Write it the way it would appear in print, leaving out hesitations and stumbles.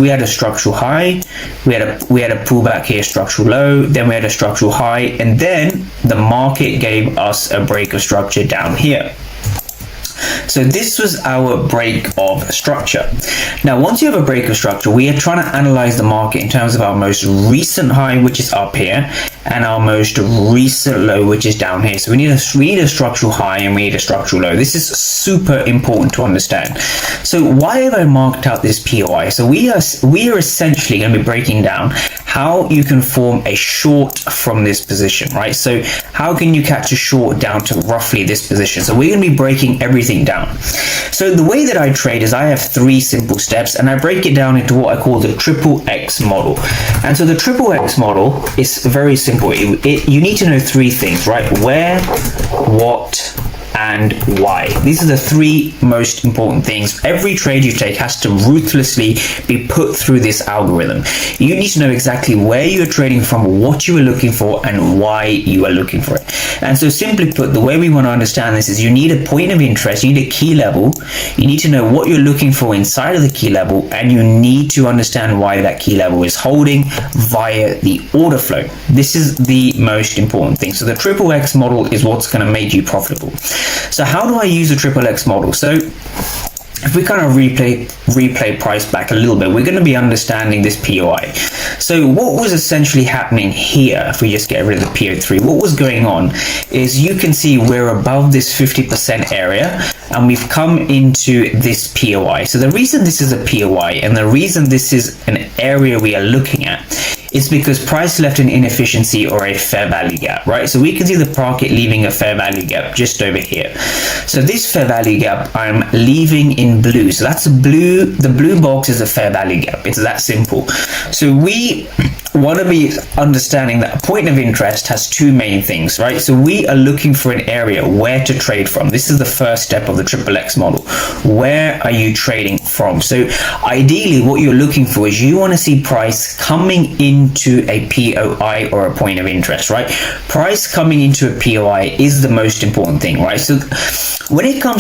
we had a structural high, we had a pullback here, structural low, then we had a structural high, and then the market gave us a break of structure down here. So this was our break of structure. Now, once you have a break of structure, we are trying to analyze the market in terms of our most recent high, which is up here, and our most recent low, which is down here. So we need a structural high and we need a structural low. This is super important to understand. So why have I marked out this POI? So we are essentially going to be breaking down how you can form a short from this position, right? So how can you catch a short down to roughly this position? So we're going to be breaking everything down. So the way that I trade is I have 3 simple steps, and I break it down into what I call the triple X model. And so the triple X model is very simple. You need to know 3 things, right? Where, what, and why. These are the 3 most important things. Every trade you take has to ruthlessly be put through this algorithm. You need to know exactly where you're trading from, what you are looking for, and why you are looking for it. And so simply put, the way we want to understand this is you need a point of interest, you need a key level, you need to know what you're looking for inside of the key level, and you need to understand why that key level is holding via the order flow. This is the most important thing. So the triple X model is what's going to make you profitable. So how do I use the triple X model? So if we kind of replay price back a little bit, we're going to be understanding this POI. So what was essentially happening here, if we just get rid of the PO3, what was going on is you can see we're above this 50% area and we've come into this POI. So the reason this is a POI and the reason this is an area we are looking at is because price left an inefficiency or a fair value gap, right? So we can see the market leaving a fair value gap just over here. So this fair value gap I'm leaving in blue. So that's blue. The blue box is a fair value gap. It's that simple. So we want to be understanding that a point of interest has 2 main things, right? So we are looking for an area where to trade from. This is the first step of the triple X model. Where are you trading from? So ideally what you're looking for is you want to see price coming into a POI or a point of interest, right? Price coming into a POI is the most important thing, right? So when it comes